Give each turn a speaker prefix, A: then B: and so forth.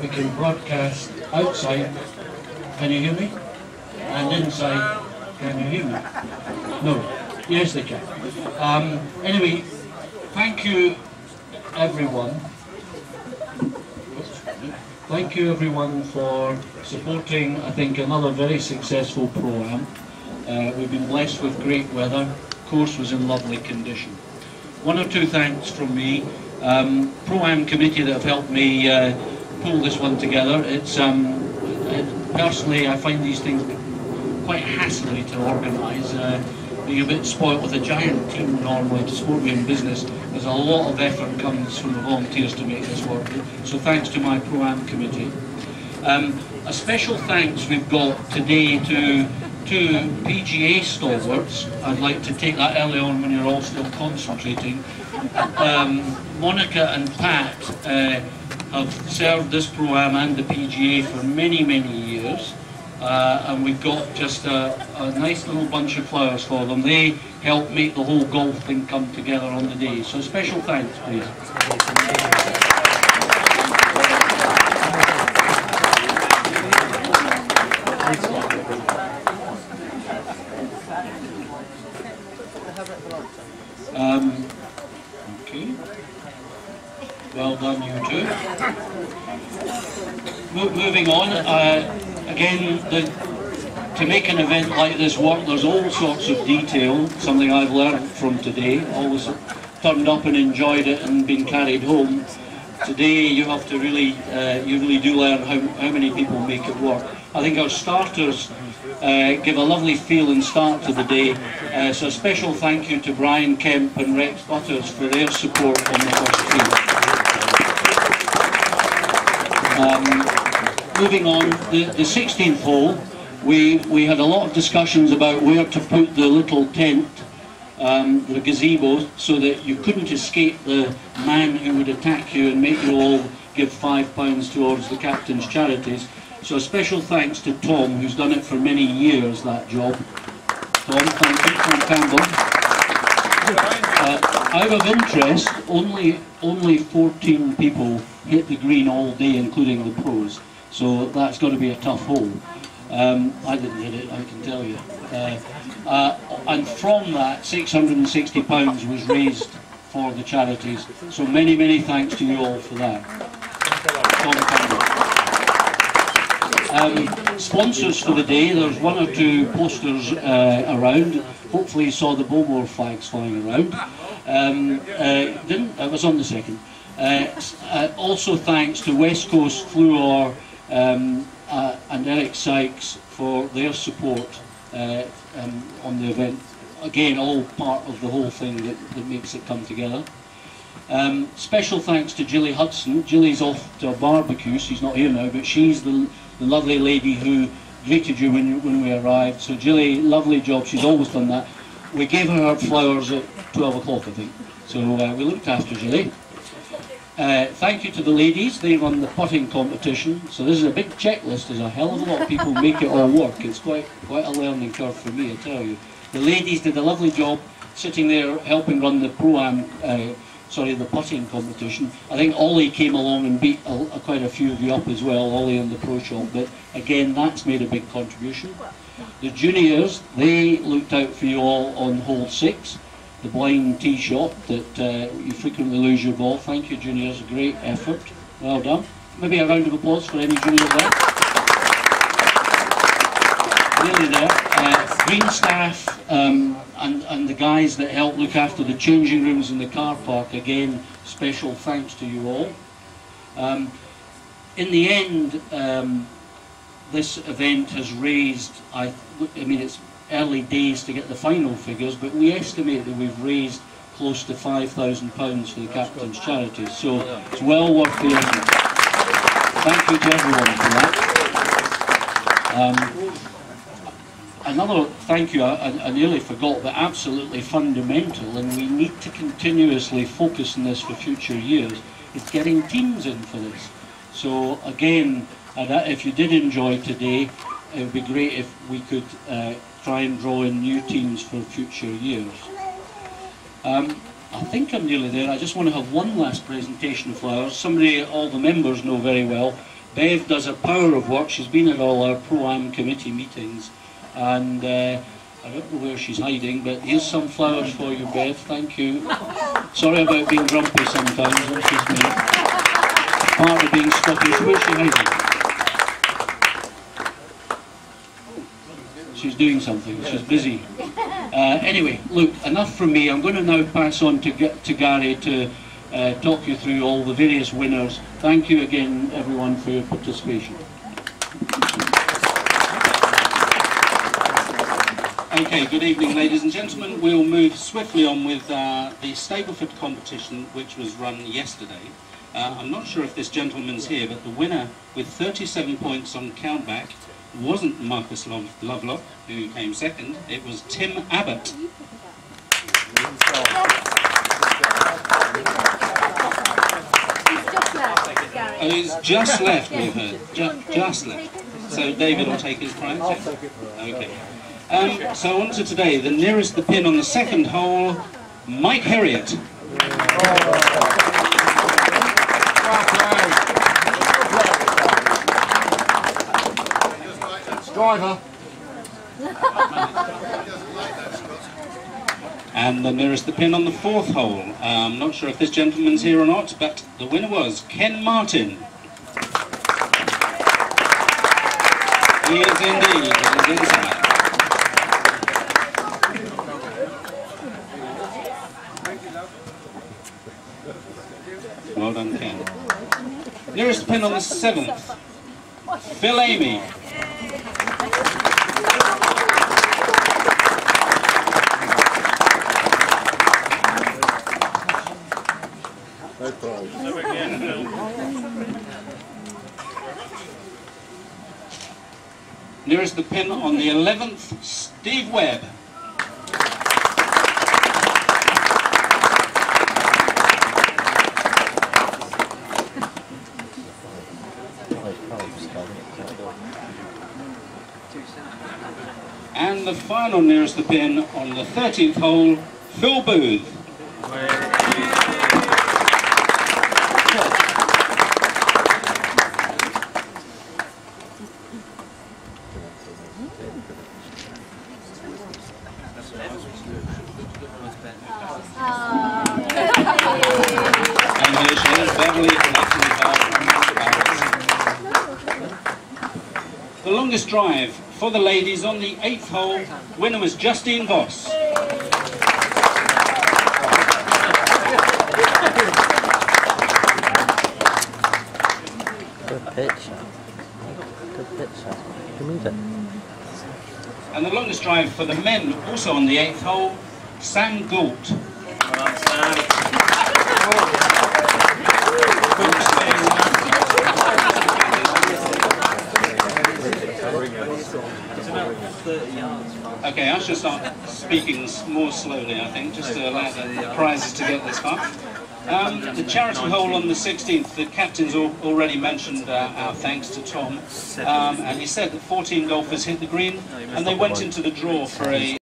A: We can broadcast outside, can you hear me? And inside, can you hear me? No. Yes, they can. Anyway, thank you everyone. Thank you everyone for supporting, I think, another very successful Pro-Am. We've been blessed with great weather. Course was in lovely condition. One or two thanks from me. Pro-Am committee that have helped me pull this one together. It's personally, I find these things quite hassly to organise. Being a bit spoilt with a giant team normally to support me in business, there's a lot of effort comes from the volunteers to make this work. So thanks to my Pro-Am committee. A special thanks we've got today to two PGA stalwarts. I'd like to take that early on when you're all still concentrating. Monica and Pat have served this Pro-Am and the PGA for many, many years. And we've got just a nice little bunch of flowers for them. They help make the whole golf thing come together on the day. So special thanks, please. Okay. Well done, you two. Moving on. Again, to make an event like this work, there's all sorts of detail, something I've learned from today. Always turned up and enjoyed it and been carried home. Today you have to really, you really do learn how many people make it work. I think our starters give a lovely feel and start to the day. So a special thank you to Brian Kemp and Rex Butters for their support on the first tee. Moving on, the 16th hole, we had a lot of discussions about where to put the little tent, the gazebo, so that you couldn't escape the man who would attack you and make you all give £5 towards the captain's charities. So a special thanks to Tom, who's done it for many years, that job. Tom, thank you, Tom Campbell. Out of interest, only 14 people hit the green all day, including the pros. So that's got to be a tough hole. I didn't hit it, I can tell you. And from that, £660 was raised for the charities. So many, many thanks to you all for that. Sponsors for the day, there's one or two posters around. Hopefully you saw the Bowmore flags flying around. It was on the second. Also thanks to West Coast Fluor and Eric Sykes for their support on the event. Again, all part of the whole thing that makes it come together. Special thanks to Gilly Hudson. Gilly's off to a barbecue, she's not here now, but she's the lovely lady who greeted you when we arrived. So Gilly, lovely job, she's always done that. We gave her flowers at 12 o'clock, I think. So we looked after Gilly. Thank you to the ladies, they run the putting competition. So this is a big checklist, there's a hell of a lot of people make it all work. It's quite a learning curve for me, I tell you. The ladies did a lovely job sitting there helping run the Pro-Am, the putting competition. I think Ollie came along and beat quite a few of you up as well, Ollie in the Pro Shop, but again that's made a big contribution. The juniors, they looked out for you all on hole 6. The blind tee shot that you frequently lose your ball. Thank you, juniors, great effort. Well done. Maybe a round of applause for any juniors there. Nearly there. Green staff and the guys that help look after the changing rooms in the car park, again, special thanks to you all. In the end, this event has raised, I mean, it's early days to get the final figures, but we estimate that we've raised close to £5,000 for the captain's charities, so it's well worth the effort. Thank you to everyone for that. Another thank you, I nearly forgot, but absolutely fundamental, and we need to continuously focus on this for future years, is getting teams in for this. So again, if you did enjoy today, it would be great if we could try and draw in new teams for future years. I think I'm nearly there. I just want to have one last presentation of flowers. Somebody all the members know very well Bev does a power of work. She's been at all our Pro-Am committee meetings, and I don't know where she's hiding, but here's some flowers for you, Bev. Thank you. Sorry about being grumpy sometimes, that's just me. Part of being Scottish. Where's she hiding? She's doing something. She's busy. Anyway, look, enough from me. I'm going to now pass on to Gary to talk you through all the various winners. Thank you again, everyone, for your participation.
B: Okay, good evening, ladies and gentlemen. We'll move swiftly on with the Stableford competition, which was run yesterday. I'm not sure if this gentleman's here, but the winner with 37 points on countback wasn't Marcus Lovelock, who came second. It was Tim Abbott. Oh, he's just left, we've heard. Just left. So David will take his prize? Okay. So on to today, the nearest the pin on the second hole, Mike Herriot.
C: Driver.
B: And the nearest the pin on the fourth hole. I'm not sure if this gentleman's here or not, but the winner was Ken Martin. He is indeed. He is inside. Well done, Ken. Nearest pin on the seventh, Phil Amy. Nearest the pin on the 11th, Steve Webb. And the final nearest the pin on the 13th hole, Phil Booth. And here she is, Beverly. The longest drive for the ladies on the 8th hole, winner was Justine Voss.
D: Good pitch. Good pitch. Good meter.
B: And the longest drive for the men, also on the 8th hole, Sam Gould. Okay, I should start speaking more slowly, I think, just to allow the prizes to get this far. The charity hole on the 16th, the captain's already mentioned our thanks to Tom, and he said that 14 golfers hit the green, and they went into the draw for a